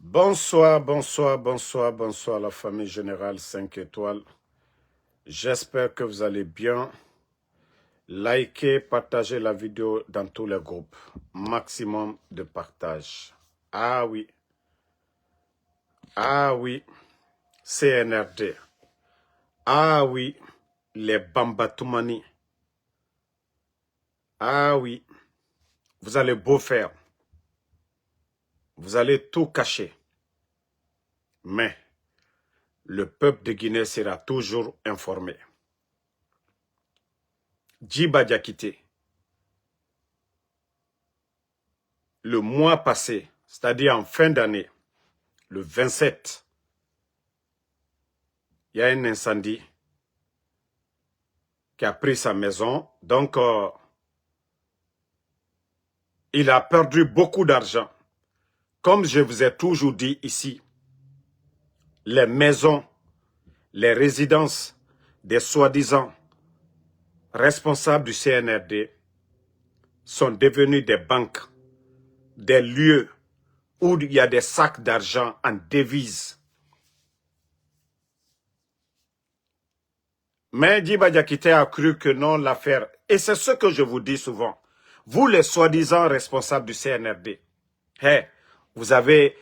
Bonsoir, bonsoir, bonsoir, bonsoir la famille générale 5 étoiles. J'espère que vous allez bien. Likez, partagez la vidéo dans tous les groupes. Maximum de partage. Ah oui. Ah oui. CNRD. Ah oui. Les Bambatoumani. Ah oui. Vous allez beau faire. Vous allez tout cacher. Mais le peuple de Guinée sera toujours informé. Djiba Diakité, le mois passé, c'est-à-dire en fin d'année, le 27, il y a un incendie qui a pris sa maison. Donc, il a perdu beaucoup d'argent. Comme je vous ai toujours dit ici, les maisons, les résidences des soi-disant responsables du CNRD sont devenus des banques, des lieux où il y a des sacs d'argent en devises. Mais Djiba Diakité a cru que non, l'affaire, et c'est ce que je vous dis souvent, vous les soi-disant responsables du CNRD, vous avez,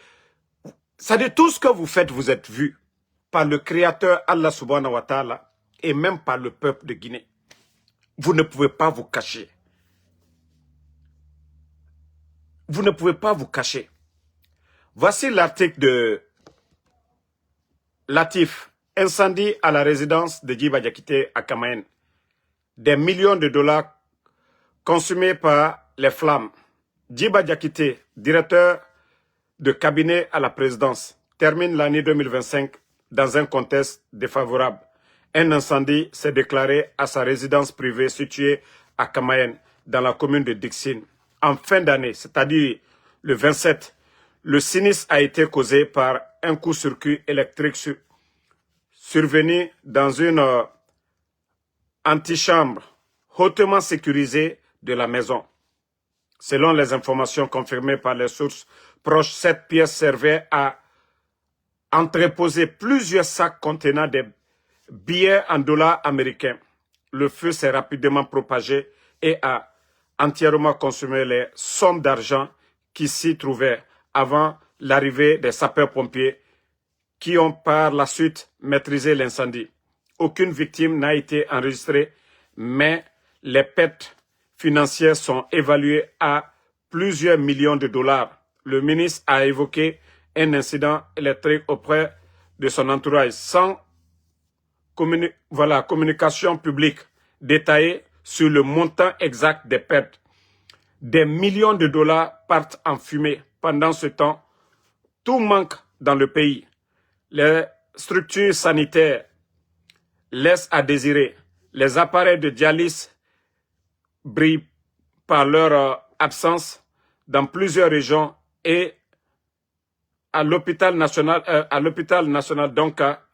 c'est-à-dire tout ce que vous faites, vous êtes vu par le Créateur Allah subhanahu wa ta'ala et même par le peuple de Guinée. Vous ne pouvez pas vous cacher. Vous ne pouvez pas vous cacher. Voici l'article de Latif. Incendie à la résidence de Djiba Diakité à Kamaen. Des millions de dollars consumés par les flammes. Djiba Diakité, directeur de cabinet à la présidence, termine l'année 2025 dans un contexte défavorable. Un incendie s'est déclaré à sa résidence privée située à Kamaen, dans la commune de Dixine. En fin d'année, c'est-à-dire le 27, le sinistre a été causé par un coup-circuit électrique survenu dans une antichambre hautement sécurisée de la maison. Selon les informations confirmées par les sources proches, cette pièce servait à entreposer plusieurs sacs contenant des billets en dollars américains. Le feu s'est rapidement propagé et a entièrement consumé les sommes d'argent qui s'y trouvaient avant l'arrivée des sapeurs-pompiers qui ont par la suite maîtrisé l'incendie. Aucune victime n'a été enregistrée, mais les pertes financières sont évaluées à plusieurs millions de dollars. Le ministre a évoqué un incident électrique auprès de son entourage sans communication publique détaillée sur le montant exact des pertes. Des millions de dollars partent en fumée. Pendant ce temps, tout manque dans le pays. Les structures sanitaires laissent à désirer. Les appareils de dialyse brillent par leur absence dans plusieurs régions et à l'hôpital national d'Onka,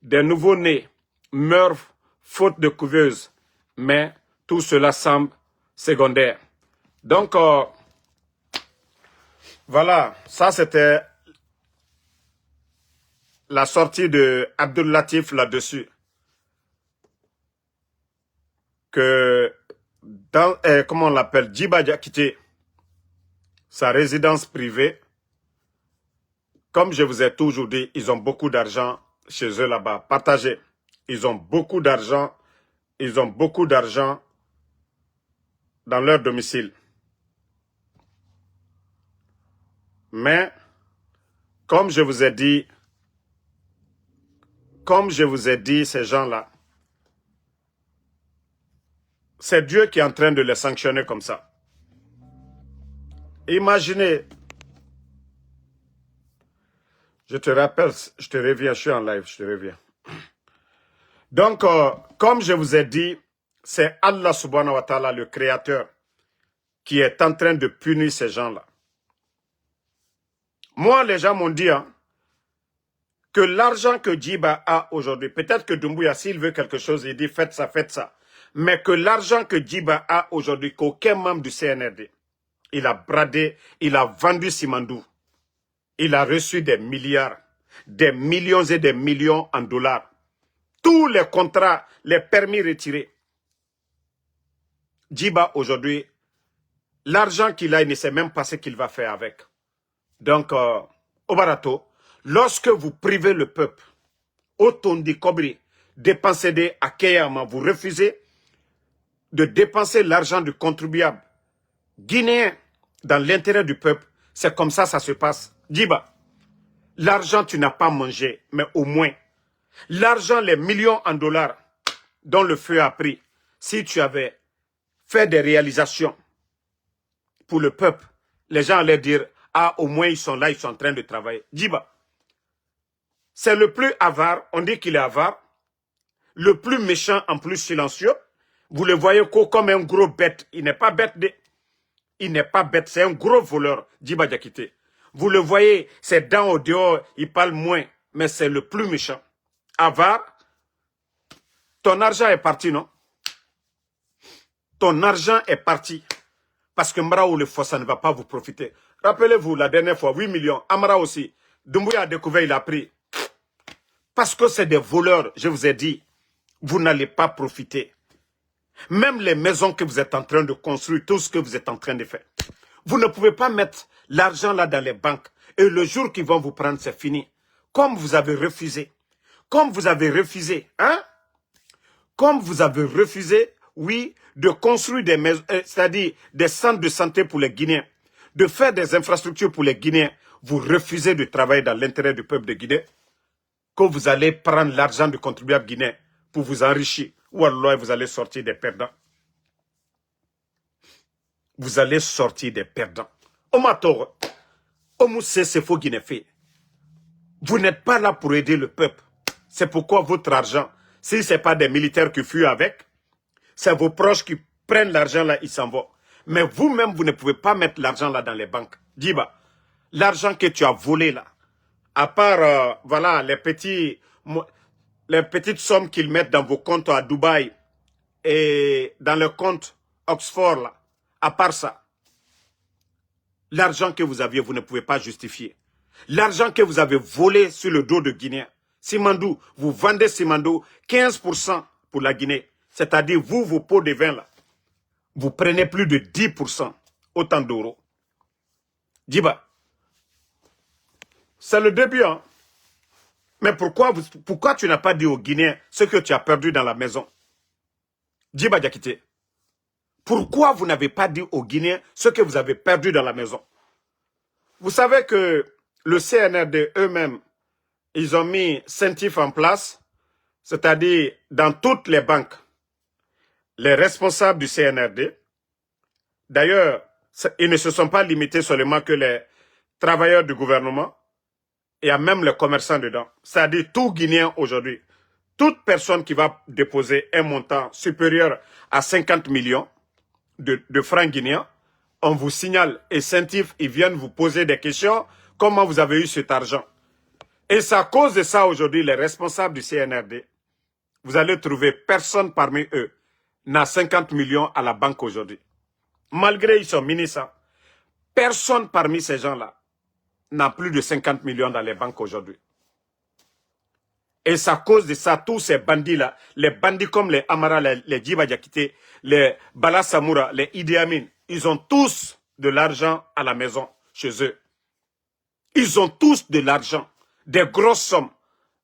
des nouveaux-nés meurent faute de couveuse, mais tout cela semble secondaire. Donc, voilà, ça c'était la sortie de Abdul Latif là-dessus. Que dans, comment on l'appelle, Djiba Diakité, sa résidence privée, comme je vous ai toujours dit, ils ont beaucoup d'argent chez eux là-bas. Partagez. Ils ont beaucoup d'argent. Ils ont beaucoup d'argent dans leur domicile. Mais, comme je vous ai dit, ces gens-là, c'est Dieu qui est en train de les sanctionner comme ça. Imaginez, je te rappelle, je te reviens, je suis en live, je te reviens. Donc, comme je vous ai dit, c'est Allah subhanahu wa ta'ala, le créateur, qui est en train de punir ces gens-là. Moi, les gens m'ont dit que l'argent que Djiba a aujourd'hui, peut-être que Doumbouya, s'il veut quelque chose, il dit faites ça, faites ça. Mais que l'argent que Djiba a aujourd'hui, qu'aucun membre du CNRD, il a bradé, il a vendu Simandou. il a reçu des milliards, des millions et des millions en dollars. Tous les contrats, les permis retirés. Djiba, aujourd'hui, l'argent qu'il a, il ne sait même pas ce qu'il va faire avec. Donc, Obarato, lorsque vous privez le peuple, Otondi Kobri, dépensez des Akeyama, vous refusez de dépenser l'argent du contribuable guinéen dans l'intérêt du peuple, c'est comme ça se passe. Djiba, l'argent tu n'as pas mangé, mais au moins, l'argent, les millions en dollars dont le feu a pris, si tu avais fait des réalisations pour le peuple, les gens allaient dire, ah, au moins ils sont là, ils sont en train de travailler. Djiba, c'est le plus avare, on dit qu'il est avare, le plus méchant en plus silencieux. Vous le voyez comme un gros bête. Il n'est pas bête, il n'est pas bête, c'est un gros voleur, Djiba Diakité. Vous le voyez, ses dents au dehors, il parle moins, mais c'est le plus méchant. Avare, ton argent est parti, non? Ton argent est parti. Parce que Mara ou le Fossa ne va pas vous profiter. Rappelez-vous, la dernière fois, 8 millions. Amara aussi. Doumbouya a découvert, il a pris. Parce que c'est des voleurs, je vous ai dit. Vous n'allez pas profiter. Même les maisons que vous êtes en train de construire, tout ce que vous êtes en train de faire. Vous ne pouvez pas mettre l'argent là dans les banques. Et le jour qu'ils vont vous prendre, c'est fini. Comme vous avez refusé. Comme vous avez refusé, hein? Comme vous avez refusé, oui, de construire des maisons, c'est-à-dire des centres de santé pour les Guinéens, de faire des infrastructures pour les Guinéens, vous refusez de travailler dans l'intérêt du peuple de Guinée, que vous allez prendre l'argent du contribuable guinéen pour vous enrichir. Ou alors vous allez sortir des perdants. Vous allez sortir des perdants. Omatoro, Omousse, c'est faux Guinée fait. Vous n'êtes pas là pour aider le peuple. C'est pourquoi votre argent, si ce n'est pas des militaires qui fuient avec, c'est vos proches qui prennent l'argent là, ils s'en vont. Mais vous-même, vous ne pouvez pas mettre l'argent là dans les banques. Djiba, l'argent que tu as volé là, à part, voilà, les petites sommes qu'ils mettent dans vos comptes à Dubaï et dans le compte Oxford là, à part ça, l'argent que vous aviez, vous ne pouvez pas justifier. L'argent que vous avez volé sur le dos de Guinéens, Simandou, vous vendez Simandou 15% pour la Guinée. C'est-à-dire, vous, vos pots de vin là, vous prenez plus de 10%, autant d'euros. Djiba, c'est le début, hein. Mais pourquoi tu n'as pas dit aux Guinéens ce que tu as perdu dans la maison? Djiba Diakité, pourquoi vous n'avez pas dit aux Guinéens ce que vous avez perdu dans la maison? Vous savez que le CNRD eux-mêmes, ils ont mis CENTIF en place, c'est-à-dire dans toutes les banques, les responsables du CNRD, d'ailleurs, ils ne se sont pas limités seulement que les travailleurs du gouvernement, il y a même les commerçants dedans. C'est-à-dire tout Guinéen aujourd'hui, toute personne qui va déposer un montant supérieur à 50 millions de francs guinéens, on vous signale, et CENTIF, ils viennent vous poser des questions, comment vous avez eu cet argent. Et c'est à cause de ça aujourd'hui, les responsables du CNRD, vous allez trouver personne parmi eux n'a 50 millions à la banque aujourd'hui. Malgré ils sont ministres, personne parmi ces gens-là n'a plus de 50 millions dans les banques aujourd'hui. Et c'est à cause de ça, tous ces bandits-là, les bandits comme les Amara, les Djiba Diakité, les Bala Samoura, les Idi Amin, ils ont tous de l'argent à la maison, chez eux. Ils ont tous de l'argent, des grosses sommes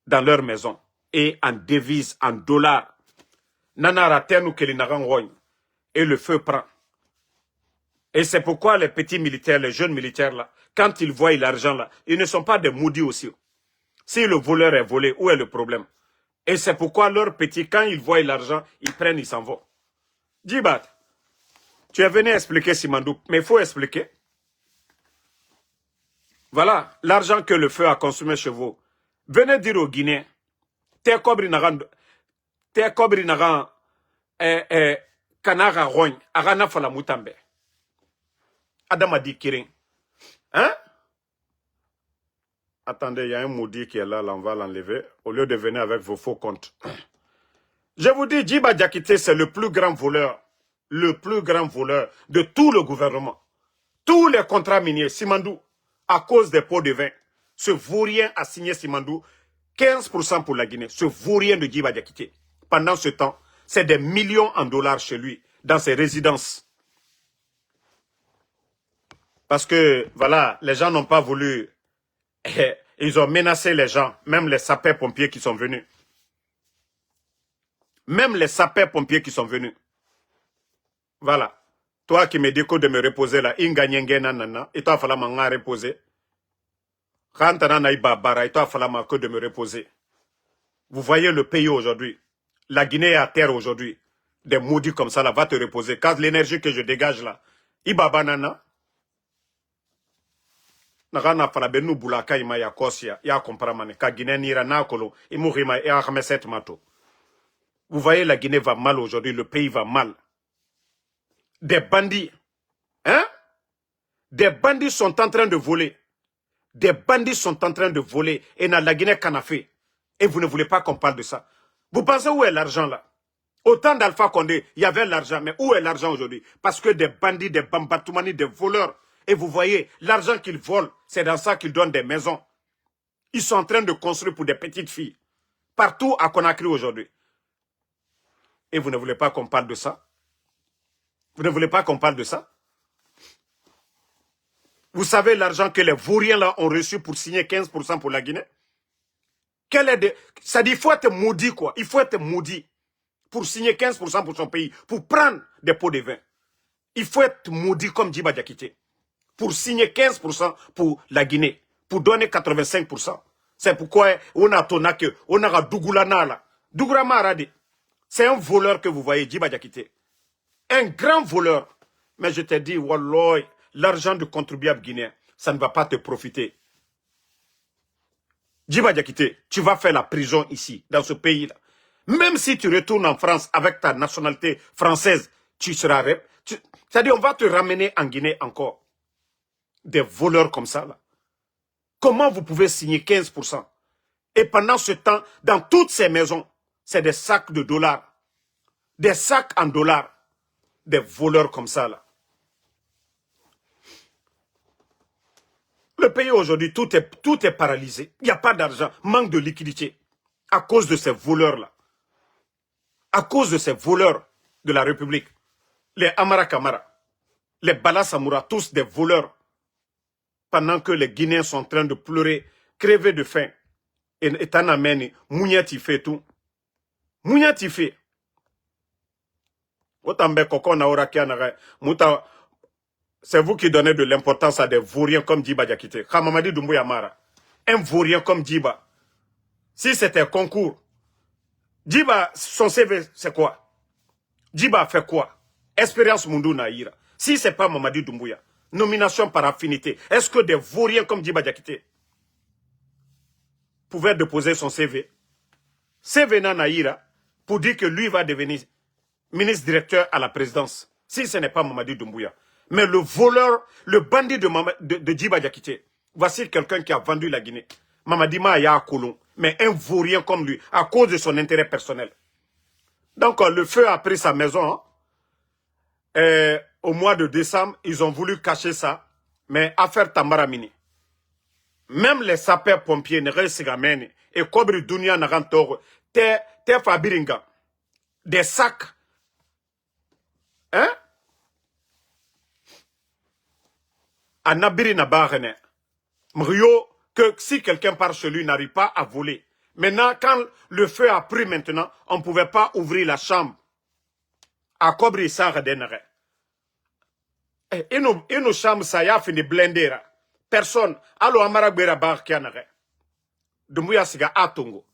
dans leur maison. Et en devises, en dollars. Nanara ternu kelinaran et le feu prend. Et c'est pourquoi les petits militaires, les jeunes militaires là, quand ils voient l'argent là, ils ne sont pas des maudits aussi. Si le voleur est volé, où est le problème? Et c'est pourquoi leurs petits, quand ils voient l'argent, ils prennent, ils s'en vont. Djibat, tu es venu expliquer Simandou, mais il faut expliquer. Voilà, l'argent que le feu a consommé chez vous. Venez dire aux Guinéens, t'es cobri nagan kanara rogne, agana fala mutambe. Adam a dit Kirin. Hein? Attendez, il y a un maudit qui est là, on va l'enlever, au lieu de venir avec vos faux comptes. Je vous dis, Djiba Diakité, c'est le plus grand voleur de tout le gouvernement. Tous les contrats miniers, Simandou, à cause des pots de vin. Ce vaurien a signé Simandou 15% pour la Guinée. Ce vaurien de Djiba Diakité. Pendant ce temps, c'est des millions en dollars chez lui, dans ses résidences. Parce que, voilà, les gens n'ont pas voulu. Ils ont menacé les gens, même les sapeurs-pompiers qui sont venus. Même les sapeurs-pompiers qui sont venus. Voilà. Toi qui me dis de me reposer là, nana, et toi, il fallait m'en reposer. Quand tu as bara, et toi, il fallait que de me reposer. Vous voyez le pays aujourd'hui. La Guinée est à terre aujourd'hui. Des maudits comme ça, là, va te reposer. Quand l'énergie que je dégage là, Iba banana. Nagana fala benu bulaka ima ya kosia, ya compramane. Ka Guinée nira na kolo, imurima ya remeset mato. Vous voyez, la Guinée va mal aujourd'hui, le pays va mal. Des bandits, hein? Des bandits sont en train de voler. Des bandits sont en train de voler. Et dans la Guinée qu'en a fait. Et vous ne voulez pas qu'on parle de ça. Vous pensez où est l'argent là? Autant d'Alpha Condé, il y avait l'argent. Mais où est l'argent aujourd'hui? Parce que des bandits, des bambatoumani, des voleurs. Et vous voyez, l'argent qu'ils volent, c'est dans ça qu'ils donnent des maisons. Ils sont en train de construire pour des petites filles. Partout à Conakry aujourd'hui. Et vous ne voulez pas qu'on parle de ça? Vous ne voulez pas qu'on parle de ça? Vous savez l'argent que les vauriens là ont reçu pour signer 15% pour la Guinée? Ça dit qu'il faut être maudit quoi. Il faut être maudit pour signer 15% pour son pays, pour prendre des pots de vin. Il faut être maudit comme Djiba Diakité pour signer 15% pour la Guinée, pour donner 85%. C'est pourquoi on a tonaké, on a Dougoulana là. Dougoulama Aradi. C'est un voleur que vous voyez, Djiba Diakité. Un grand voleur. Mais je te dis, wallah, l'argent du contribuable guinéen, ça ne va pas te profiter. Djiba Diakité, tu vas faire la prison ici, dans ce pays-là. Même si tu retournes en France avec ta nationalité française, tu seras... C'est-à-dire, on va te ramener en Guinée encore. Des voleurs comme ça, là. Comment vous pouvez signer 15%? Et pendant ce temps, dans toutes ces maisons, c'est des sacs de dollars. Des sacs en dollars. Des voleurs comme ça, là. Le pays aujourd'hui, tout est paralysé. Il n'y a pas d'argent, manque de liquidité. À cause de ces voleurs-là. À cause de ces voleurs de la République. Les Amara Kamara, les Bala Samoura, tous des voleurs. Pendant que les Guinéens sont en train de pleurer, crever de faim. Et t'en amènes, Mouniati fait tout. Mouniati fait. C'est vous qui donnez de l'importance à des vauriens comme Djiba Diakité. Khamamadi Doumbouya Mara. Un vaurien comme Djiba. Si c'était un concours, Djiba, son CV, c'est quoi? Djiba a fait quoi? Expérience Mundu Naïra. Si c'est pas Mamadi Doumbouya, nomination par affinité, est-ce que des vauriens comme Djiba Diakité pouvaient déposer son CV? CV Naïra pour dire que lui va devenir ministre directeur à la présidence. Si ce n'est pas Mamadi Doumbouya. Mais le voleur, le bandit de Djiba Diakité, voici quelqu'un qui a vendu la Guinée. Mamadi Maya Koulon, mais un vaurien comme lui, à cause de son intérêt personnel. Donc le feu a pris sa maison. Au mois de décembre, ils ont voulu cacher ça. Mais affaire Tamaramini. Même les sapeurs-pompiers ne restent et Kobri Dunia Narantor, te Fabiringa. Des sacs. Hein? À Nabiri Nabarene. Mrio, que si quelqu'un part chez lui, n'arrive pas à voler. Maintenant, quand le feu a pris maintenant, on ne pouvait pas ouvrir la chambre. À Kobri Saradenere. Et nos chambres, ça y a fini blindé. Personne. Allo Amaragbera Barkianere. Dumbuya Siga Atongo.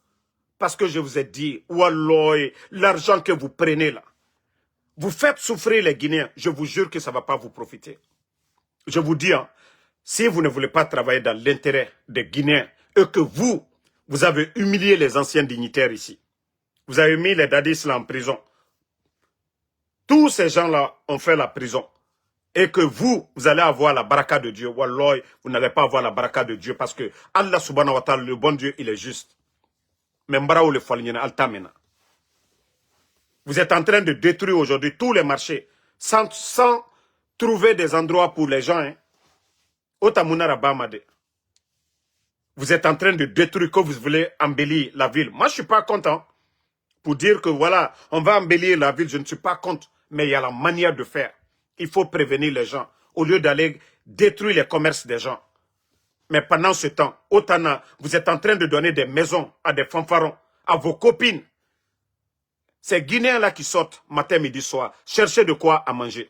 Parce que je vous ai dit, walloy, l'argent que vous prenez là, vous faites souffrir les Guinéens. Je vous jure que ça ne va pas vous profiter. Je vous dis, hein, si vous ne voulez pas travailler dans l'intérêt des Guinéens et que vous avez humilié les anciens dignitaires ici, vous avez mis les dadis là en prison, tous ces gens-là ont fait la prison, et que vous allez avoir la baraka de Dieu, wallah, vous n'allez pas avoir la baraka de Dieu parce que Allah subhanahu wa ta'ala, le bon Dieu, il est juste. Mais mbaraou le falnyena altamena. Vous êtes en train de détruire aujourd'hui tous les marchés sans trouver des endroits pour les gens. Hein. Vous Vous êtes en train de détruire, que vous voulez embellir la ville. Moi, je ne suis pas content pour dire que voilà, on va embellir la ville. Je ne suis pas contre, mais il y a la manière de faire. Il faut prévenir les gens au lieu d'aller détruire les commerces des gens. Mais pendant ce temps, au Tana, vous êtes en train de donner des maisons à des fanfarons, à vos copines. Ces Guinéens-là qui sortent matin, midi, soir, chercher de quoi à manger.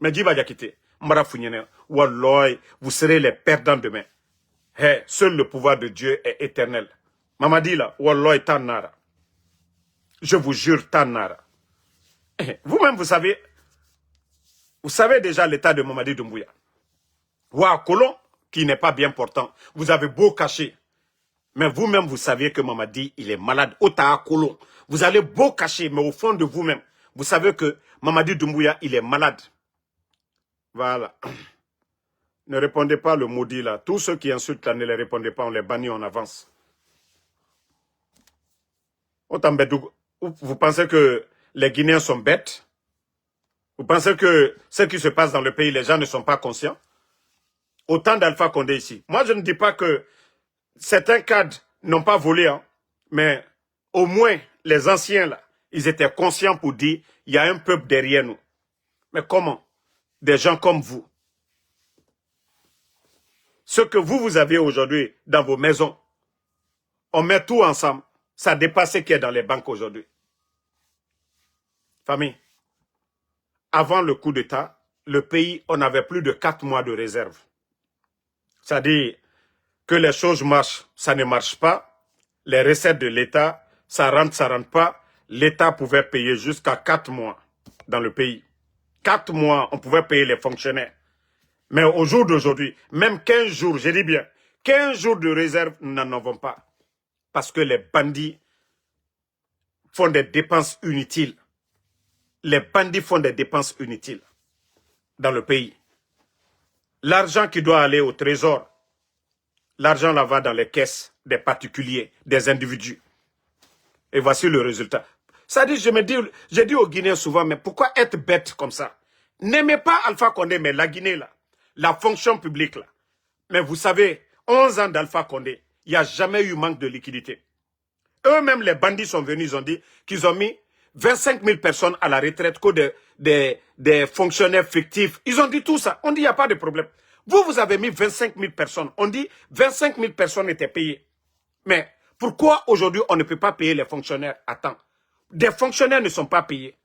Mais Djiba Diakité, Mara Founyene, Walloy, vous serez les perdants demain. Hey, seul le pouvoir de Dieu est éternel. Mamadi là, Walloy Tanara. Je vous jure, Tanara. Vous-même, vous savez déjà l'état de Mamadi Doumbouya. Ouah, Colon, qui n'est pas bien portant. Vous avez beau cacher. Mais vous-même, vous saviez que Mamadi, il est malade. Ota Colon. Vous allez beau cacher, mais au fond de vous-même, vous savez que Mamadi Doumbouya, il est malade. Voilà. Ne répondez pas le maudit là. Tous ceux qui insultent là, ne les répondez pas. On les bannit en avance. Vous pensez que les Guinéens sont bêtes? Vous pensez que ce qui se passe dans le pays, les gens ne sont pas conscients? Autant d'Alpha Condé ici. Moi, je ne dis pas que certains cadres n'ont pas volé, hein, mais au moins, les anciens, là, ils étaient conscients pour dire, il y a un peuple derrière nous. Mais comment? Des gens comme vous. Ce que vous avez aujourd'hui dans vos maisons, on met tout ensemble. Ça dépasse ce qui est dans les banques aujourd'hui. Famille, avant le coup d'État, le pays, on avait plus de 4 mois de réserve. C'est-à-dire que les choses marchent, ça ne marche pas. Les recettes de l'État, ça rentre pas. L'État pouvait payer jusqu'à 4 mois dans le pays. 4 mois, on pouvait payer les fonctionnaires. Mais au jour d'aujourd'hui, même 15 jours, je dis bien, 15 jours de réserve, nous n'en avons pas. Parce que les bandits font des dépenses inutiles. Les bandits font des dépenses inutiles dans le pays. L'argent qui doit aller au trésor, l'argent là va dans les caisses des particuliers, des individus. Et voici le résultat. Ça dit, j'ai dit aux Guinéens souvent, mais pourquoi être bête comme ça? N'aimez pas Alpha Condé, mais la Guinée là, la fonction publique là. Mais vous savez, 11 ans d'Alpha Condé, il n'y a jamais eu manque de liquidité. Eux-mêmes, les bandits sont venus, ils ont dit qu'ils ont mis 25 000 personnes à la retraite, que des fonctionnaires fictifs. Ils ont dit tout ça. On dit, il n'y a pas de problème. Vous avez mis 25 000 personnes. On dit, 25 000 personnes étaient payées. Mais pourquoi aujourd'hui, on ne peut pas payer les fonctionnaires à temps? Des fonctionnaires ne sont pas payés.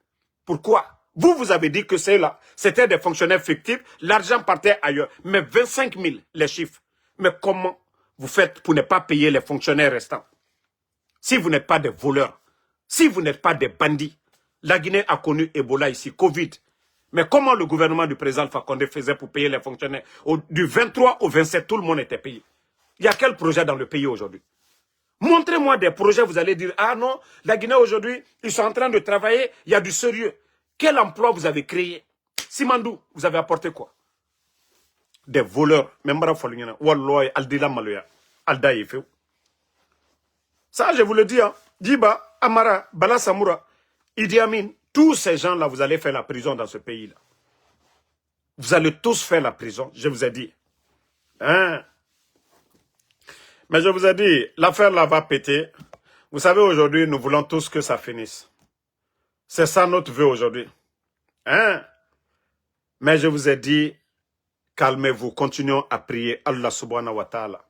Pourquoi? Vous avez dit que c'est là. C'était des fonctionnaires fictifs. L'argent partait ailleurs. Mais 25 000, les chiffres. Mais comment vous faites pour ne pas payer les fonctionnaires restants? Si vous n'êtes pas des voleurs, si vous n'êtes pas des bandits, la Guinée a connu Ebola ici, Covid. Mais comment le gouvernement du président Alpha Condé faisait pour payer les fonctionnaires? Du 23 au 27, tout le monde était payé. Il y a quel projet dans le pays aujourd'hui? Montrez-moi des projets, vous allez dire, ah non, la Guinée aujourd'hui, ils sont en train de travailler, il y a du sérieux. Quel emploi vous avez créé? Simandou, vous avez apporté quoi? Des voleurs. Membra Folingena, Walloy, Aldila Maloya, Alda Yefeu. Ça, je vous le dis, hein. Djiba, Amara, Bala Samoura, Idi Amin, tous ces gens-là, vous allez faire la prison dans ce pays-là. Vous allez tous faire la prison, je vous ai dit. Hein? Mais je vous ai dit, l'affaire là va péter. Vous savez, aujourd'hui, nous voulons tous que ça finisse. C'est ça notre vœu aujourd'hui. Hein? Mais je vous ai dit, calmez-vous, continuons à prier Allah subhanahu wa ta'ala.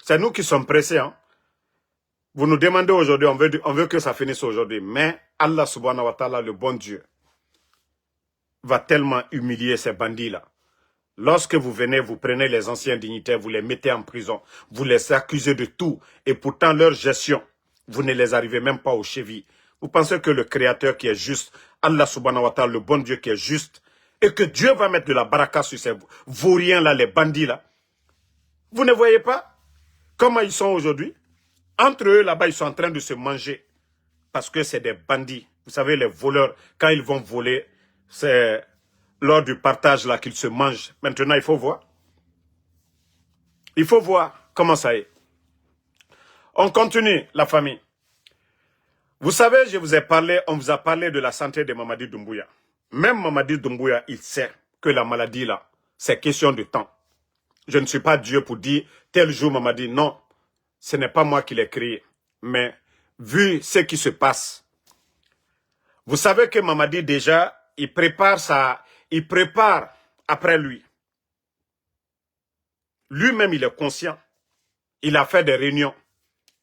C'est nous qui sommes pressés, hein? Vous nous demandez aujourd'hui, on veut que ça finisse aujourd'hui. Mais Allah subhanahu wa ta'ala, le bon Dieu, va tellement humilier ces bandits-là. Lorsque vous venez, vous prenez les anciens dignitaires, vous les mettez en prison, vous les accusez de tout. Et pourtant, leur gestion, vous ne les arrivez même pas aux chevilles. Vous pensez que le Créateur qui est juste, Allah subhanahu wa ta'ala, le bon Dieu qui est juste, et que Dieu va mettre de la baraka sur ces vauriens-là, les bandits-là. Vous ne voyez pas comment ils sont aujourd'hui? Entre eux, là-bas, ils sont en train de se manger. Parce que c'est des bandits. Vous savez, les voleurs, quand ils vont voler, c'est lors du partage là qu'ils se mangent. Maintenant, il faut voir. Il faut voir comment ça est. On continue, la famille. Vous savez, je vous ai parlé, on vous a parlé de la santé de Mamadi Doumbouya. Même Mamadi Doumbouya, il sait que la maladie là, c'est question de temps. Je ne suis pas Dieu pour dire tel jour Mamadi, non. ce n'est pas moi qui l'ai créé. Mais vu ce qui se passe, vous savez que Mamadi déjà, il prépare après lui. Lui-même, il est conscient. Il a fait des réunions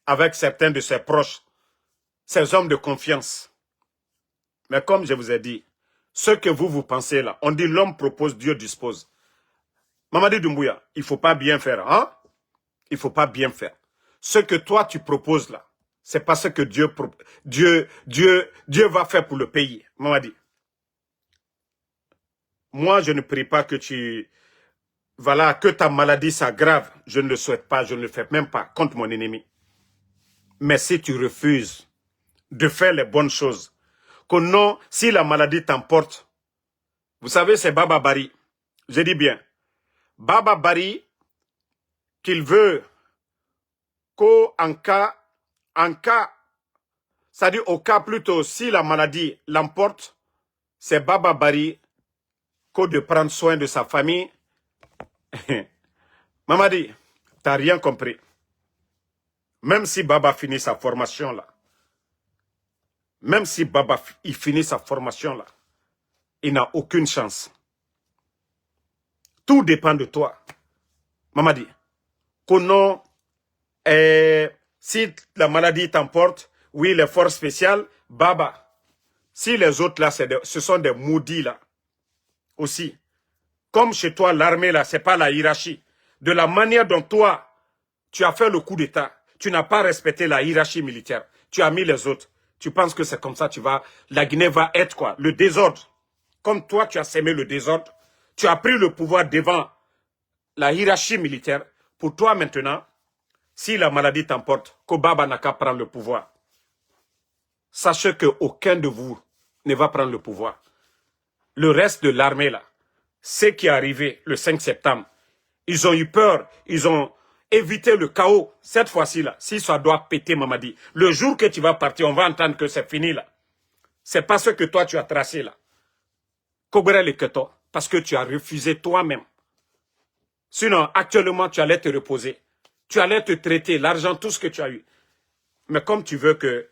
avec certains de ses proches, ses hommes de confiance. Mais comme je vous ai dit, ce que vous pensez là, on dit l'homme propose, Dieu dispose. Mamadi Doumbouya, il ne faut pas bien faire, hein? Il ne faut pas bien faire. Ce que toi tu proposes là, c'est pas ce que Dieu va faire pour le pays. Mamadi. Moi, je ne prie pas que que ta maladie s'aggrave. Je ne le souhaite pas, je ne le fais même pas contre mon ennemi. Mais si tu refuses de faire les bonnes choses, que non, si la maladie t'emporte, vous savez, c'est Baba Bari. Je dis bien, Baba Bari, qu'il veut qu'en cas, c'est-à-dire au cas plutôt, si la maladie l'emporte, c'est Baba Bari que de prendre soin de sa famille. Mamadi, t'as rien compris. Même si Baba finit sa formation là, même si Baba il finit sa formation là, il n'a aucune chance. Tout dépend de toi. Mamadi, qu'on si la maladie t'emporte, oui, les forces spéciales, Baba. Si les autres là, ce sont des maudits là, aussi. Comme chez toi, l'armée là, c'est pas la hiérarchie. De la manière dont toi, tu as fait le coup d'État, tu n'as pas respecté la hiérarchie militaire. Tu as mis les autres. Tu penses que c'est comme ça, la Guinée va être quoi? Le désordre. Comme toi, tu as sémé le désordre, tu as pris le pouvoir devant la hiérarchie militaire. Pour toi maintenant, si la maladie t'emporte, que Baba n'a qu'à prendre le pouvoir. Sachez qu'aucun de vous ne va prendre le pouvoir. Le reste de l'armée là, ce qui est arrivé le 5 septembre, ils ont eu peur, ils ont évité le chaos. Cette fois-ci là, si ça doit péter Mamadi, le jour que tu vas partir, on va entendre que c'est fini là. C'est pas ce que toi tu as tracé là. Kobere le Keto, parce que tu as refusé toi-même. Sinon, actuellement, tu allais te reposer. Tu allais te traiter, l'argent, tout ce que tu as eu. Mais comme tu veux que,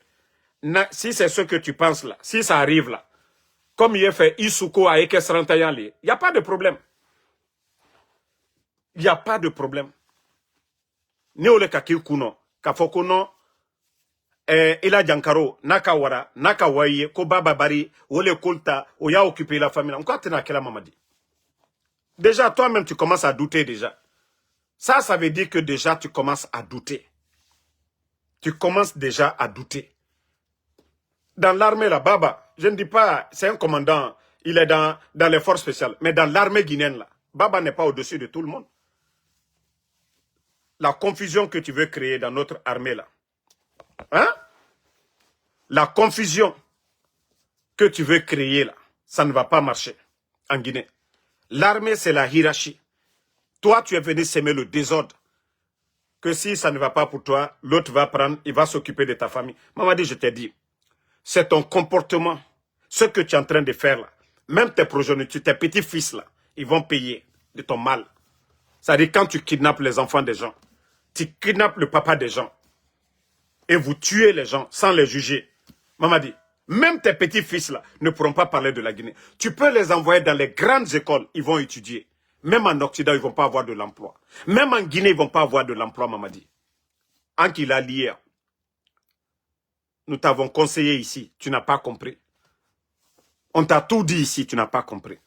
si c'est ce que tu penses là, si ça arrive là, comme il a fait Isuko à Ekes Rantayan, il n'y a pas de problème. Il n'y a pas de problème. Néole Kaki Kuno, Kafokono, Ila Jankaro, Nakawara, Nakawaye, Kobaba Bari, Ole Kolta, Oya occupé la famille. Encore tu n'as Mamadi. Déjà, toi-même, tu commences à douter déjà. Ça veut dire que déjà, tu commences à douter. Tu commences déjà à douter. Dans l'armée, là, Baba, je ne dis pas, c'est un commandant, il est dans les forces spéciales, mais dans l'armée guinéenne, là, Baba n'est pas au-dessus de tout le monde. La confusion que tu veux créer dans notre armée, là, hein? La confusion que tu veux créer, là, ça ne va pas marcher en Guinée. L'armée, c'est la hiérarchie. Toi, tu es venu s'aimer le désordre. Que si ça ne va pas pour toi, l'autre va prendre, il va s'occuper de ta famille. Mamadi, je t'ai dit, c'est ton comportement, ce que tu es en train de faire là. Même tes progénitures, tes petits-fils là, ils vont payer de ton mal. C'est-à-dire quand tu kidnappes les enfants des gens, tu kidnappes le papa des gens, et vous tuez les gens sans les juger. Mamadi, même tes petits-fils là ne pourront pas parler de la Guinée. Tu peux les envoyer dans les grandes écoles, ils vont étudier. Même en Occident, ils ne vont pas avoir de l'emploi. Même en Guinée, ils ne vont pas avoir de l'emploi, Mamadi. Ankila lié. Nous t'avons conseillé ici, tu n'as pas compris. On t'a tout dit ici, tu n'as pas compris.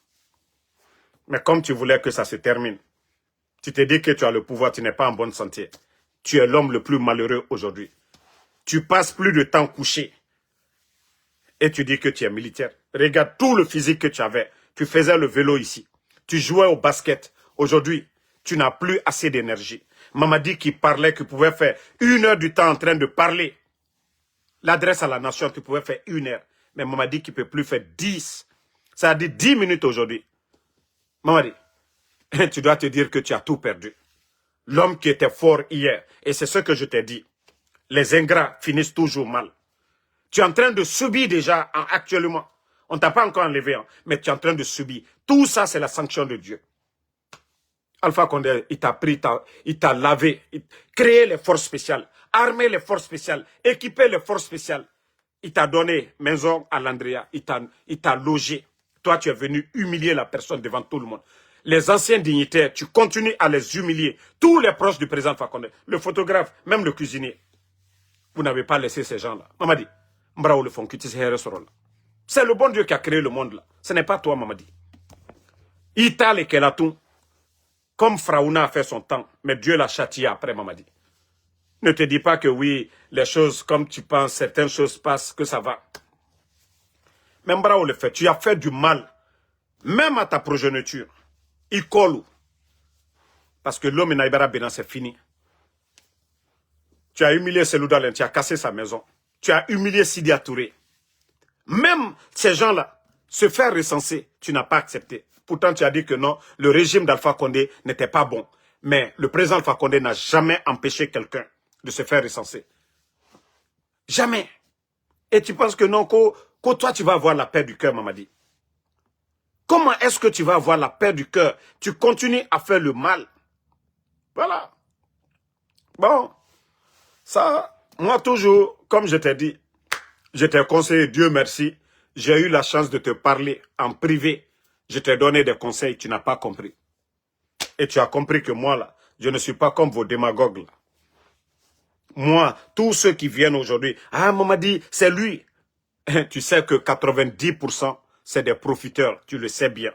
Mais comme tu voulais que ça se termine, tu te dis que tu as le pouvoir, tu n'es pas en bonne santé. Tu es l'homme le plus malheureux aujourd'hui. Tu passes plus de temps couché. Et tu dis que tu es militaire. Regarde tout le physique que tu avais. Tu faisais le vélo ici. Tu jouais au basket. Aujourd'hui, tu n'as plus assez d'énergie. Mamadi qui parlait, qui pouvait faire 1 heure du temps en train de parler. L'adresse à la nation, tu pouvais faire 1 heure. Mais Mamadi qui ne peut plus faire 10. Ça a dit 10 minutes aujourd'hui. Mamadi, tu dois te dire que tu as tout perdu. L'homme qui était fort hier, et c'est ce que je t'ai dit, les ingrats finissent toujours mal. Tu es en train de subir déjà actuellement. On ne t'a pas encore enlevé, hein, mais tu es en train de subir. Tout ça, c'est la sanction de Dieu. Alpha Condé, il t'a pris, il t'a lavé, créé les forces spéciales, armé les forces spéciales, équipé les forces spéciales. Il t'a donné maison à l'Andrea, il t'a logé. Toi, tu es venu humilier la personne devant tout le monde. Les anciens dignitaires, tu continues à les humilier. Tous les proches du président Alpha Condé, le photographe, même le cuisinier. Vous n'avez pas laissé ces gens-là. Mamadi, c'est le bon Dieu qui a créé le monde là. Ce n'est pas toi, Mamadi. Ital et Kelatoun, comme Fraouna a fait son temps, mais Dieu l'a châtié après, Mamadi. Ne te dis pas que oui, les choses comme tu penses, certaines choses passent, que ça va. Même Bravo le fait, tu as fait du mal, même à ta progéniture. Il colle. Parce que l'homme Naïbara Bénin, c'est fini. Tu as humilié Seloudalen, tu as cassé sa maison. Tu as humilié Sidi Touré. Même ces gens-là, se faire recenser, tu n'as pas accepté. Pourtant, tu as dit que non, le régime d'Alpha Condé n'était pas bon. Mais le président Alpha Condé n'a jamais empêché quelqu'un de se faire recenser. Jamais. Et tu penses que non, que toi, tu vas avoir la paix du cœur, Mamadi. Comment est-ce que tu vas avoir la paix du cœur? Tu continues à faire le mal. Voilà. Bon, ça, moi toujours, comme je t'ai dit, je t'ai conseillé, Dieu merci, j'ai eu la chance de te parler en privé. Je t'ai donné des conseils, tu n'as pas compris. Et tu as compris que moi, là, je ne suis pas comme vos démagogues, là. Moi, tous ceux qui viennent aujourd'hui, ah, Mamadi, c'est lui. Tu sais que 90%, c'est des profiteurs, tu le sais bien.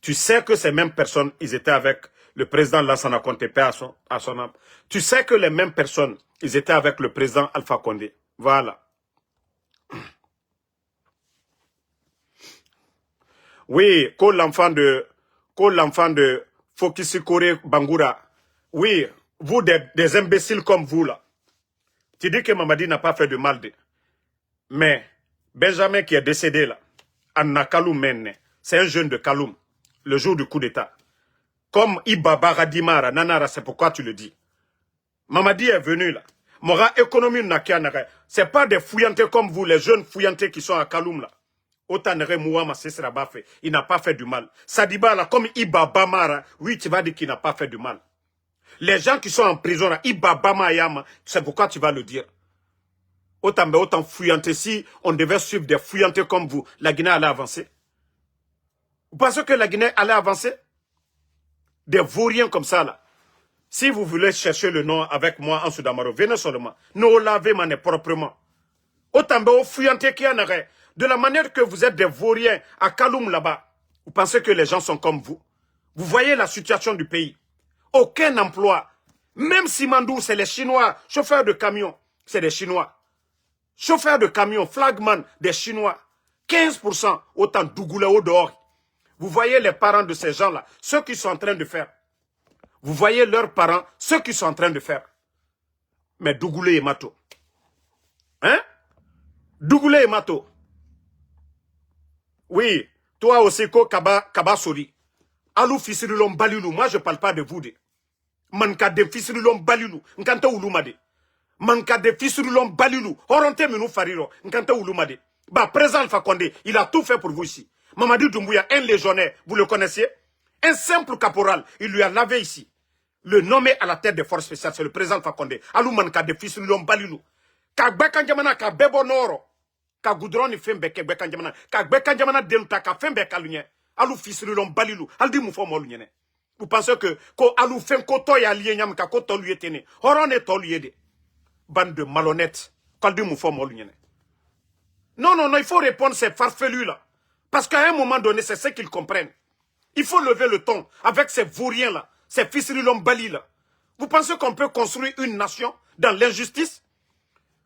Tu sais que ces mêmes personnes, ils étaient avec le président Lansana Conté à son âme. Tu sais que les mêmes personnes, ils étaient avec le président Alpha Condé. Voilà. Oui, que l'enfant de Fokisikore Bangoura. Oui, vous des imbéciles comme vous là. Tu dis que Mamadi n'a pas fait de mal. Mais Benjamin qui est décédé là, Anna Kaloum Menne, c'est un jeune de Kaloum, le jour du coup d'État. Comme Iba Baradimara, Nanara, c'est pourquoi tu le dis. Mamadi est venu là. Mora économie n'a qu'à n'arrêter. C'est pas des fouillantés comme vous, les jeunes fouillantés qui sont à Kaloum là. Otanere Mouama Sesra Bafé, il n'a pas fait du mal. Sadiba là, comme Iba Bamara, oui, tu vas dire qu'il n'a pas fait du mal. Les gens qui sont en prison là, Iba Bamayama, c'est pourquoi tu vas le dire. Autant fouillantés, si on devait suivre des fouillantés comme vous, la Guinée allait avancer. Vous pensez que la Guinée allait avancer? Des vauriens comme ça là. Si vous voulez chercher le nom avec moi en Soudamaro, venez seulement. Nous lavez mané proprement. Autant fouillantés qui en arrêt. De la manière que vous êtes des vauriens à Kaloum là-bas, vous pensez que les gens sont comme vous? Vous voyez la situation du pays. Aucun emploi. Même Simandou, c'est les Chinois. Chauffeurs de camions, c'est des Chinois. Chauffeurs de camions, flagman, des Chinois. 15% autant Dougoulé au dehors. Vous voyez les parents de ces gens-là, ce qu'ils sont en train de faire. Vous voyez leurs parents, ce qu'ils sont en train de faire. Mais Dougoulé et Mato. Hein? Dougoulé et Mato. Oui, toi aussi, Kaba Sori. Alou Fisirilom Balilou, moi je ne parle pas de vous. Manka de Fisirilom Balilou, Nkanta Ouloumade. Manka de Fisirilom Balilou, Horonte Minou Fariro, Nkanta Ouloumade. Bah, présent Alpha Condé, il a tout fait pour vous ici. Mamadi Doumbouya, un légionnaire, vous le connaissiez? Un simple caporal, il lui a lavé ici. Le nommé à la tête des forces spéciales, c'est le président Alpha Condé. Alou Manka de Fisirilom Balilou. Kagbe Kanjamana, Kabebo Noro. Ka goudron ni fembe ke gbe kanjamana ka gbe kanjamana deluta ka fembe kalunye alu fisrilon balilu aldi mu fo molu nyene. Vous pensez que ko alu fen ko to ya lié nyam ka ko to lié tene horone to lié de bande de malhonnêtes kaldi mu fo molu nyene. Non, il faut répondre ces farfelus là parce qu'à un moment donné c'est ce qu'ils comprennent. Il faut lever le ton avec ces vauriens là, ces fisrilon bali là. Vous pensez qu'on peut construire une nation dans l'injustice?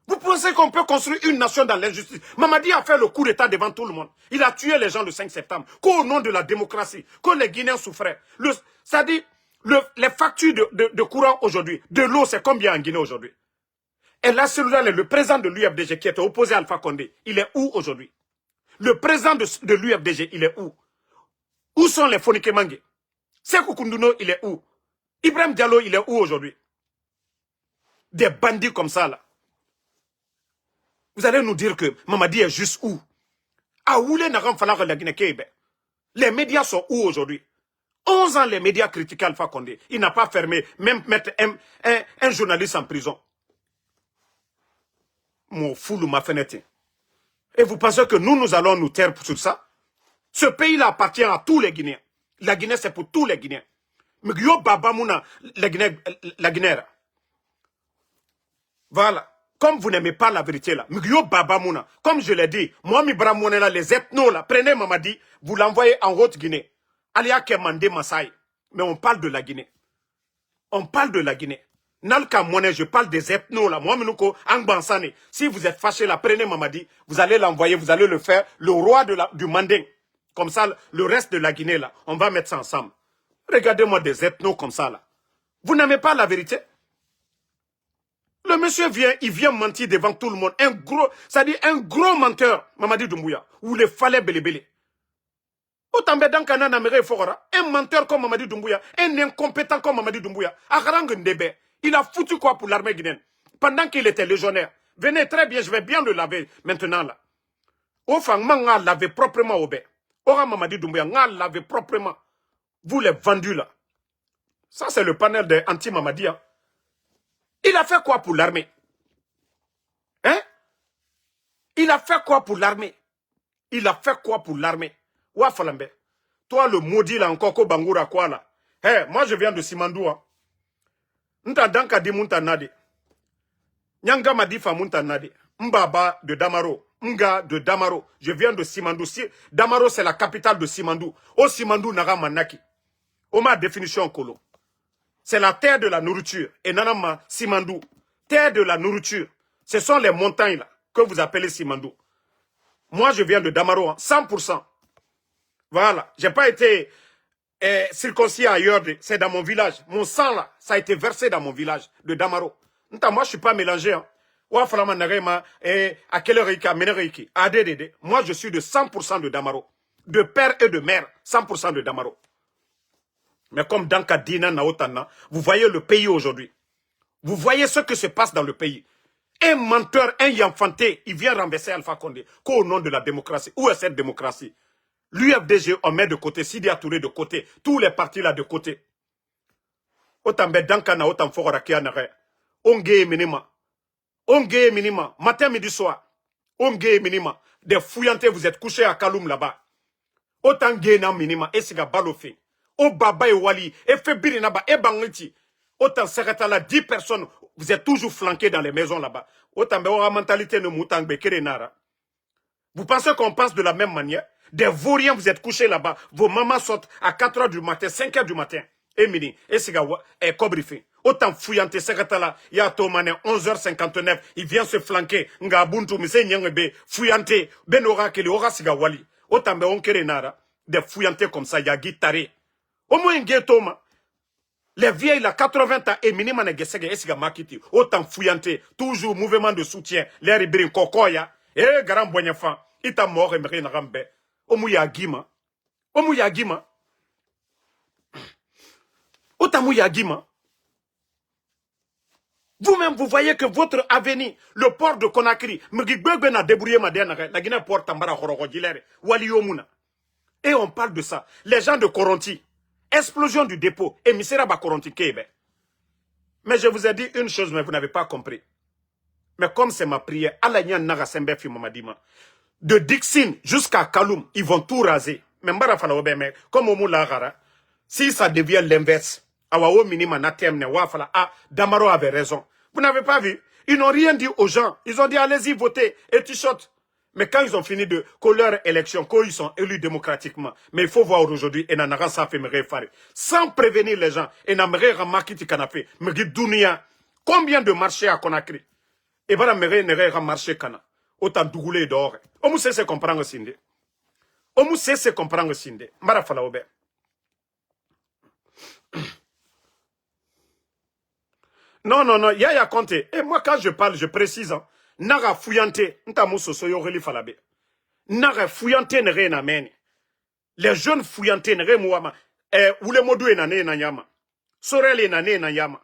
Vous pensez qu'on peut construire une nation dans l'injustice? Mamadi a fait le coup d'État devant tout le monde. Il a tué les gens le 5 septembre. Qu'au nom de la démocratie, que les Guinéens souffraient. C'est-à-dire, les factures de courant aujourd'hui, de l'eau, c'est combien en Guinée aujourd'hui? Et là, celui-là, le président de l'UFDG qui était opposé à Alpha Condé, il est où aujourd'hui? Le président de l'UFDG, il est où? Où sont les Fonike Mangue? Sekou Kounduno, il est où? Ibrahim Diallo, il est où aujourd'hui? Des bandits comme ça, là. Vous allez nous dire que Mamadi est juste où? À où les médias sont où aujourd'hui? 11 ans, les médias critiquaient Alpha Condé. Il n'a pas fermé, même mettre un journaliste en prison. Mon fou ma fenêtre. Et vous pensez que nous allons nous taire sur ça? Ce pays-là appartient à tous les Guinéens. La Guinée, c'est pour tous les Guinéens. Mais yo baba mouna, la Guinée. Voilà. Comme vous n'aimez pas la vérité là, Mugyo Baba Mouna, comme je l'ai dit, moi mi bramone là, les ethnos là, prenez Mamadi, vous l'envoyez en Haute-Guinée. Alia Kemande Masaï. Mais on parle de la Guinée. On parle de la Guinée. Nalka Moné, je parle des ethnos là, moi Minuko, Angbansane. Si vous êtes fâché là, prenez Mamadi, vous allez l'envoyer, vous allez le faire, le roi du Manding. Comme ça, le reste de la Guinée là, on va mettre ça ensemble. Regardez-moi des ethnos comme ça là. Vous n'aimez pas la vérité? Le monsieur vient, il vient mentir devant tout le monde. Un gros, c'est-à-dire un gros menteur, Mamadi Doumbouya, ou les fallait belé. Autant dans Kana Namere Fogora, un menteur comme Mamadi Doumbouya, un incompétent comme Mamadi Doumbouya, Akarang Ndebe, il a foutu quoi pour l'armée guinéenne pendant qu'il était légionnaire. Venez très bien, je vais bien le laver maintenant là. Enfin, m'a lavé proprement au bé. Ora Mamadi Doumbouya, m'a lavé proprement. Vous les vendus là. Ça c'est le panel de anti-Mamadi. Hein. Il a fait quoi pour l'armée? Hein? Il a fait quoi pour l'armée? Il a fait quoi pour l'armée? Wafalambe. Toi, le maudit là, encore ko Bangoura quoi là? Hey, moi je viens de Simandou. Hein. Nta danka di muntanade. Nyanga madi fa muntanade. Mbaba de Damaro. Nga de Damaro. Je viens de Simandou. Damaro c'est la capitale de Simandou. O Simandou naga manaki. O ma définition kolo. C'est la terre de la nourriture. Et nanama, Simandou. Terre de la nourriture. Ce sont les montagnes là que vous appelez Simandou. Moi, je viens de Damaro, hein, 100%. Voilà. J'ai pas été circoncis ailleurs. C'est dans mon village. Mon sang là, ça a été versé dans mon village de Damaro. Moi, je suis pas mélangé. Hein. Moi, je suis de 100% de Damaro. De père et de mère, 100% de Damaro. Mais comme dans Kadina Naotana, vous voyez le pays aujourd'hui. Vous voyez ce que se passe dans le pays. Un menteur, un yanfanté, il vient renverser Alpha Condé. Qu'au nom de la démocratie. Où est cette démocratie? L'UFDG, on met de côté. Sidi Touré de côté. Tous les partis là de côté. Autant Dankana, autant Forakianare. Onge minima. Onge minima. Matin, midi, soir. Onge minima. Des fouillantés, vous êtes couchés à Kaloum là-bas. Autant Guéna minima. Et c'est Balofé. O Baba et Wali, et Febiri Naba, et Bangiti. Autant Seretala, 10 personnes, vous êtes toujours flanqués dans les maisons là-bas. Autant la mentalité ne moutang nara. Vous pensez qu'on pense de la même manière? Des vauriens, vous êtes couchés là-bas. Vos mamans sortent à 4 h du matin, 5 h du matin. Et mini, et Sigawa, et Kobrifi. Autant fouillanté, Seretala, il y a Tomane, 11 h 59, il vient se flanquer. Ngabuntu, Mise Nyangebe, fouillanté, Benora, Kele, Ora Sigawali. Autant nara. Des fouillantés comme ça, il y a Guitare. Au moins, les vieilles, là, 80 ans, et minimum, makiti, autant fouillanté, toujours mouvement de soutien, les ribérins, kokoya, et garan boignafa, ita mort et mérine rambe, au mouya guima, autant mouya guima. Vous-même, vous voyez que votre avenir, le port de Conakry, m'gibebe na débrouillé ma dernière, la Guinée port tambara horogilere, wali yomuna. Et on parle de ça. Les gens de Koronti, explosion du dépôt. Et Misera Bakoronti Kebe. Mais je vous ai dit une chose, mais vous n'avez pas compris. Mais comme c'est ma prière, Alanya Naga Sembe Mamadima. De Dixin jusqu'à Kaloum, ils vont tout raser. Mais Mbara Fala Obeme, comme Omu Lagara, si ça devient l'inverse, Awawo Minima Natem Wafala, ah, Damaro avait raison. Vous n'avez pas vu? Ils n'ont rien dit aux gens. Ils ont dit allez-y voter et tu sautes. Mais quand ils ont fini de leur élection, quand ils sont élus démocratiquement, mais il faut voir aujourd'hui, et n'en ça fait sans prévenir les gens, et n'en remarqué qui canapé, me dit Dounia, combien de marchés à Conakry? Et voilà, me marché Kana, autant dougoulé dehors. On m'a cessé comprendre Sinde. On m'a cessé comprendre Sinde. Mara Falaobe. Non, Yaya Conte. Et moi, quand je parle, je précise, hein. Naga fouillante, ntamuso soyo reli falabe. Naga fouillante ne re na meni. Les jeunes fouillantés ne re muama. Ule modu na ne na yama. Sorele na ne na yama.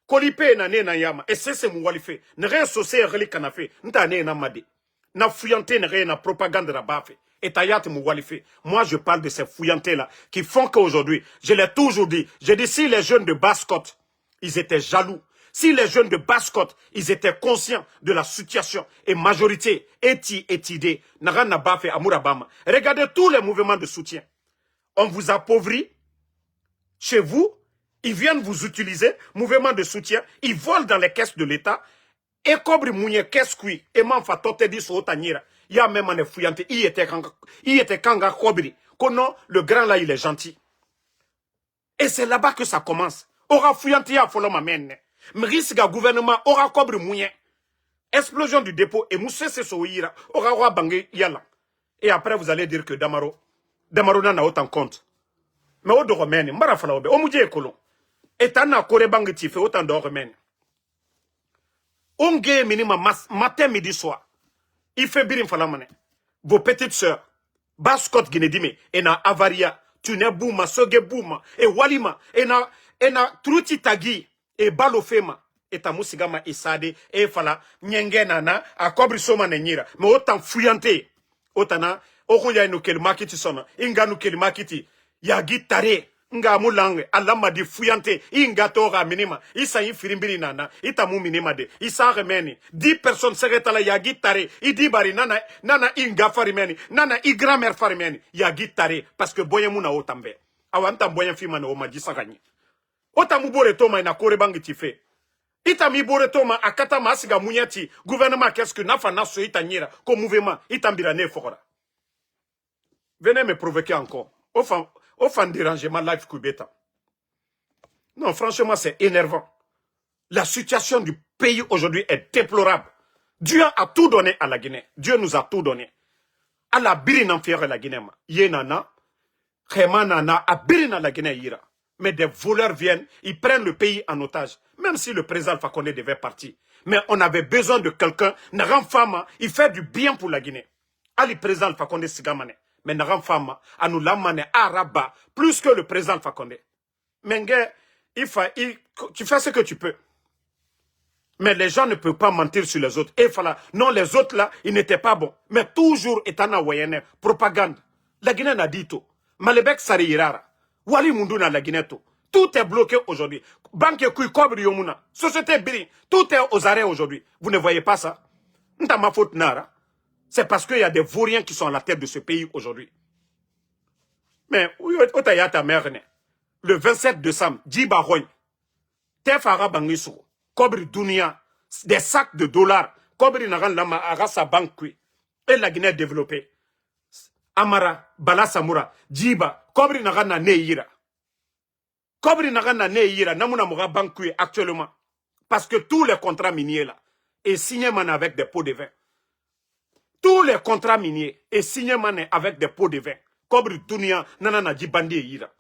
Kolipe na ne na yama. Et c'est moualife. Ne re sosé reli kanafe. Nta ne na made. Na fouillante ne re na propagande na bafe. et Tayat Mouwalife. Moi, je parle de ces fouillantés-là qui font qu'aujourd'hui, je l'ai toujours dit, j'ai dit si les jeunes de Basse-Côte, ils étaient jaloux, si les jeunes de Basse-Côte, ils étaient conscients de la situation et majorité, étidée, regardez tous les mouvements de soutien. On vous appauvrit chez vous, ils viennent vous utiliser, mouvement de soutien, ils volent dans les caisses de l'État, et Kobri Mounye, qu'est-ce qu'il et Manfa Tote dit sur Otanyira, il y a même un fouillant, il était Kanga Kobri, non, le grand là, il est gentil. Et c'est là-bas que ça commence. Aura fouillant, il y a follow ma mène. Mrisga gouvernement, aura Kobri Mounye. Explosion du dépôt, et Moussé Sohira, aura Bangé Yala. Et après, vous allez dire que Damaro n'a autant compte. Mais au Doromène, Marafalaobe, au Moudje Kolon. Et Tana Korebang Tife, autant d'Oromène. On gagne minimum matin, midi, soir. Il fait bien falamane. Vos petites sœurs, Basse-Côte Guinée-Dime, et na Avaria, Tune Bouma, Soge Bouma, et Walima, et na Truti Tagi, et Balofema, et Tamusigama Isade, et Fala, Nyengenana, a Kobri Soma Nenyira, mais autant fouillanté, autant, Okoya no Kelmakiti Sona, Inga no Kelmakiti, Yagi Tare, Nga mulange alama di fuyante inga tora minima isa infirimbiri nana itamu minima de isa remeni 10 personnes seretala ya gitare idi bari nana inga farimeni nana i grand-mère farimeni ya gitare parce que boyemu na otambe awanta boyen fima na oma disagani otamu bore toma ina kore bangi tife itami bore toma akata masiga munyati gouvernement qu'est-ce que nafa naso itanyira ko mouvement itambira ne fokora. Venez me provoquer encore au fan dérangement live Kubeta. Non, franchement, c'est énervant. La situation du pays aujourd'hui est déplorable. Dieu a tout donné à la Guinée. Dieu nous a tout donné. À la birina fière la Guinée. Yenana, Khemanana, à birina la Guinée ira. Mais des voleurs viennent, ils prennent le pays en otage. Même si le président Fakonde devait partir. Mais on avait besoin de quelqu'un, Naram Fama, il fait du bien pour la Guinée. Ali président Fakonde Sigamane. Mais Naram Fama, à nous l'amane araba, plus que le président Fakonde. Mais tu fais ce que tu peux. Mais les gens ne peuvent pas mentir sur les autres. Et voilà, non, les autres là, ils n'étaient pas bons. Mais toujours, étana wayene, propagande. La Guinée n'a dit tout. Malebek Sari Irara. Wali Munduna la Guinée tout. Tout est bloqué aujourd'hui. Banque Kui Kobri Yomuna. Société Biri. Tout est aux arrêts aujourd'hui. Vous ne voyez pas ça? N'ta ma faute nara. C'est parce qu'il y a des vauriens qui sont à la tête de ce pays aujourd'hui. Mais, Otaya ta mère, le 27 décembre, Djiba Roy, Tefara Bangisou, Kobri Dunia, des sacs de dollars, Kobri Naran Lama Arasa Bankui, et la Guinée développée. Amara, Bala Samoura, Djiba, Kobri Naran Neira. Kobri Naran Neira, Namuna Moura Bankui actuellement. Parce que tous les contrats miniers là, est signé avec des pots de vin. Tous les contrats miniers est signé avec des pots de vin. Kobri Dunia, Nanana Djibandi Ira.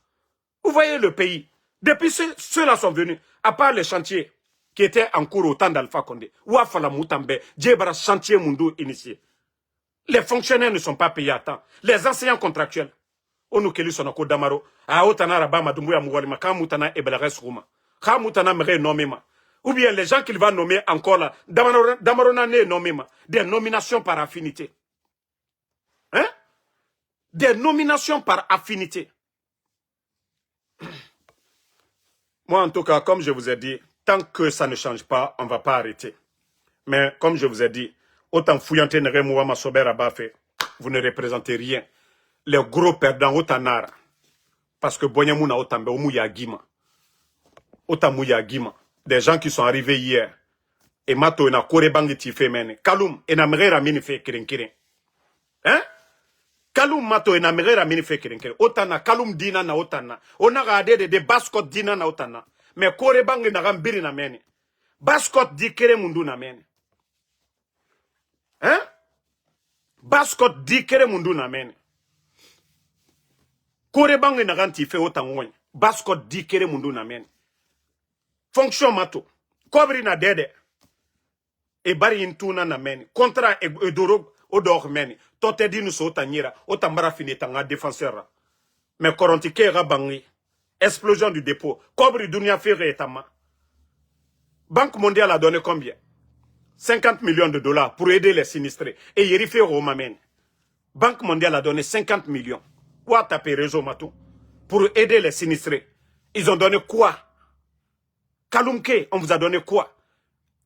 Vous voyez le pays. Depuis ceux-là sont venus, à part les chantiers qui étaient en cours au temps d'Alpha Condé, Ouafala Moutambe, Djebara chantier Mundo initié. Les fonctionnaires ne sont pas payés à temps. Les enseignants contractuels. Onukeli Sonoko Damaro, Aotana Rabama Dumbuya Moualima, Kamutana Ebelares Rouma, Kamutana Mere Nomema. Ou bien les gens qu'il va nommer encore là, Damarona ne nommema, des nominations par affinité. Hein? Des nominations par affinité. Moi, en tout cas, comme je vous ai dit, tant que ça ne change pas, on ne va pas arrêter. Mais comme je vous ai dit, autant fouillanté ne remouama sober à Bafé, vous ne représentez rien. Les gros perdants, autant nara. Parce que Bonyamouna autant Mouya Guima. Autant Mouya Guima. Des gens qui sont arrivés hier. Et Mato na Korebangi Tife mene. Kaloum, et na mrera mini fe kirin. Hein? Kaloum Mato et na mrera mini fe kirin. Otana, Kaloum dina na otana. On a regardé de Basse-Côte dina na otana. Mais Korebangi na rambiri na mene. Basse-Côte di kere mundu na mene. Hein? Basse-Côte di kere mundu na mene. Korebangi na ranti fe otangoy. Basse-Côte di kere mundu na mene. Fonction Mato. Kobri na dede. E bari intuna na meni. Contra e doro odor meni. Tote di nuso otanyira. Otambara finita nga défenseur. Mais koronti ke rabangi. Explosion du dépôt. Kobri dunia fere etama. Banque mondiale a donné combien? 50 millions de dollars pour aider les sinistrés. Et yeri fe roma meni. Banque mondiale a donné 50 millions. Quoi taper réseau Matou pour aider les sinistrés? Ils ont donné quoi? Kalumke, on vous a donné quoi?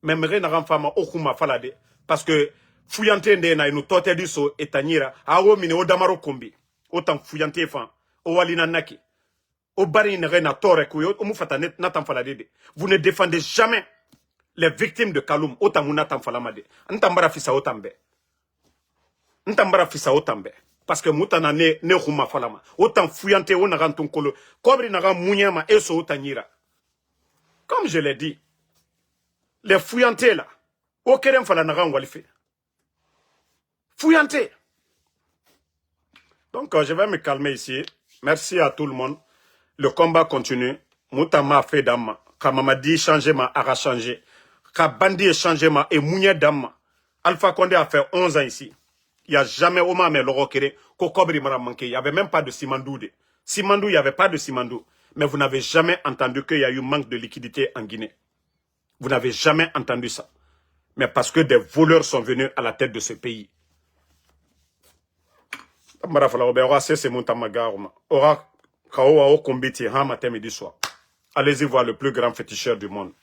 Même Renaran Fama Okuma Falade. Parce que Fuyante Ndena nous tote du so et Tanira, Awo Mine Odamaro Kombi. Autant Fuyante Fan, Owalina Naki. Obari Nrena Tore Kuyo, Omufatanet Natan Falade. Vous ne défendez jamais les victimes de Kaloum, autant Mounatan Falamade. Ntambara Fisa Otambe. Ntambara Fisa Otambe. Parce que Moutana ne Huma Falama. Autant Fuyante Onaranton Kolo. Kobri Naran Mounyama Eso Otanira. Comme je l'ai dit, les fouillantés là, aucun falanaran walife. Fouillantés. Donc, je vais me calmer ici. Merci à tout le monde. Le combat continue. Moutama fait d'amma. Kamamadi changement a changé. Kabandi changement et Mounia d'amma. Alpha Condé a fait 11 ans ici. Il n'y a jamais au moment mais l'orokere Kokobri m'a manqué. Il n'y avait même pas de Simandou. Simandou, il n'y avait pas de Simandou. Mais vous n'avez jamais entendu qu'il y a eu manque de liquidité en Guinée. Vous n'avez jamais entendu ça. Mais parce que des voleurs sont venus à la tête de ce pays. Allez-y voir le plus grand féticheur du monde.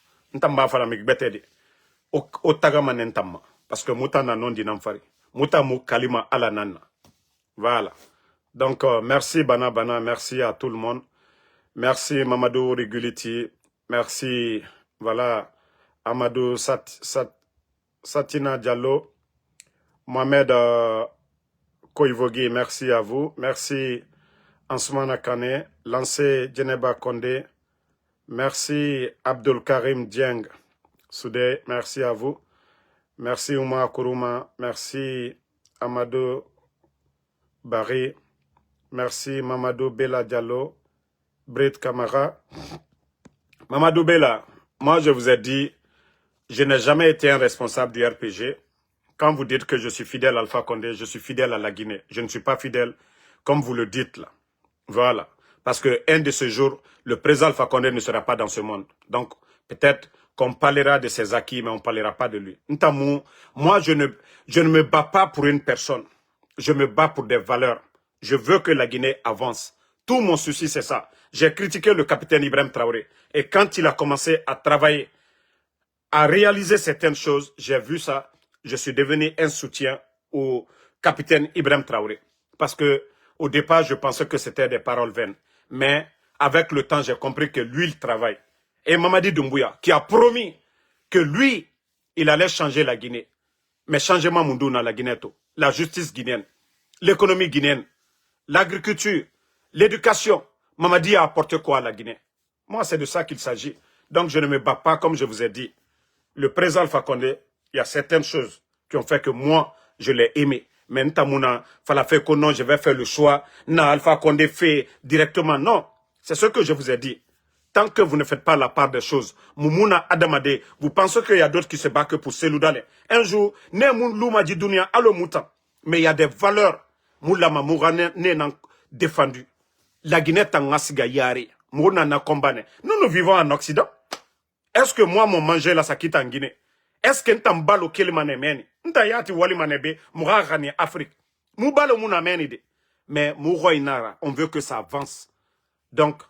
Parce que Moutana non dinamfari. Moutamu kalima ala nana. Voilà. Donc, merci Bana Bana, merci à tout le monde. Merci Mamadou Riguliti. Merci, voilà, Amadou Satina Diallo. Mohamed Koivogi, merci à vous. Merci Ansumana Kane. Lancé Djeneba Kondé. Merci Abdul Karim Dieng. Soudé, merci à vous. Merci Ouma Kourouma. Merci Amadou Barry. Merci Mamadou Bella Diallo. Brit Kamara. Mamadou Bella, moi je vous ai dit, je n'ai jamais été un responsable du RPG. Quand vous dites que je suis fidèle à Alpha Condé, je suis fidèle à la Guinée. Je ne suis pas fidèle comme vous le dites là. Voilà. Parce que un de ces jours, le président Alpha Condé ne sera pas dans ce monde. Donc peut-être qu'on parlera de ses acquis, mais on ne parlera pas de lui. Ntamou, moi je ne me bats pas pour une personne. Je me bats pour des valeurs. Je veux que la Guinée avance. Tout mon souci c'est ça. J'ai critiqué le capitaine Ibrahim Traoré. Et quand il a commencé à travailler, à réaliser certaines choses, j'ai vu ça. Je suis devenu un soutien au capitaine Ibrahim Traoré. Parce que au départ, je pensais que c'était des paroles vaines. Mais avec le temps, j'ai compris que lui, il travaille. Et Mamadi Doumbouya, qui a promis que lui, il allait changer la Guinée. Mais changement Moudouna, la Guinée, la justice guinéenne, l'économie guinéenne, l'agriculture, l'éducation. Mamadi a apporté quoi à la Guinée? Moi, c'est de ça qu'il s'agit. Donc, je ne me bats pas, comme je vous ai dit. Le président Alpha Condé, il y a certaines choses qui ont fait que moi, je l'ai aimé. Mais Ntamouna, fallait faire que non, je vais faire le choix. Non, Alpha Condé fait directement. Non, c'est ce que je vous ai dit. Tant que vous ne faites pas la part des choses, Moumouna Adamade, vous pensez qu'il y a d'autres qui se battent que pour Seloudale. Un jour, ne moun louma di dunia alo moutan. Mais il y a des valeurs. Moulama Mourane n'est défendu. La Guinée tangasiga yari. Mouna na kombane. Nous vivons en Occident. Est-ce que moi, mon manger là, ça quitte en Guinée? Est-ce que n'tambalo kelimane meni? N'tayati wali manebe, mouragani Afrique. Moubalo mouna meni de. Mais mouro inara, on veut que ça avance. Donc,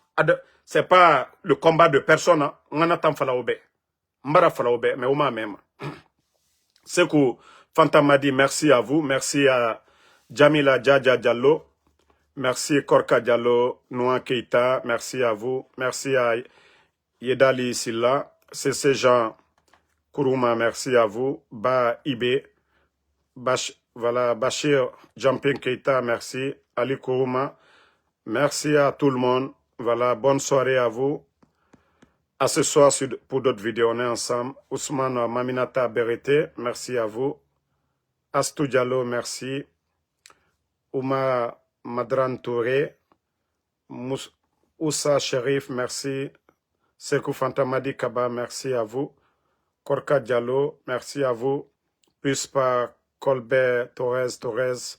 c'est pas le combat de personne, hein. On attend falaobe. Mbara falaobe, mais ouma même. C'est que Fantama dit merci à vous. Merci à Jamila Djadja Diallo. Merci Korka Diallo, Noa Keita. Merci à vous. Merci à Yedali Silla. CC Jean Kourouma, merci à vous. Ba Ibe. Voilà, Bachir Jumping Keita, merci. Ali Kourouma. Merci à tout le monde. Voilà, bonne soirée à vous. À ce soir pour d'autres vidéos, on est ensemble. Ousmane Maminata Berete, merci à vous. Astou Diallo, merci. Ouma Madran Touré. Oussa Sherif, merci. Sekou Fantamadi Kaba, merci à vous. Korka Diallo, merci à vous. Puspa Colbert Torres, merci.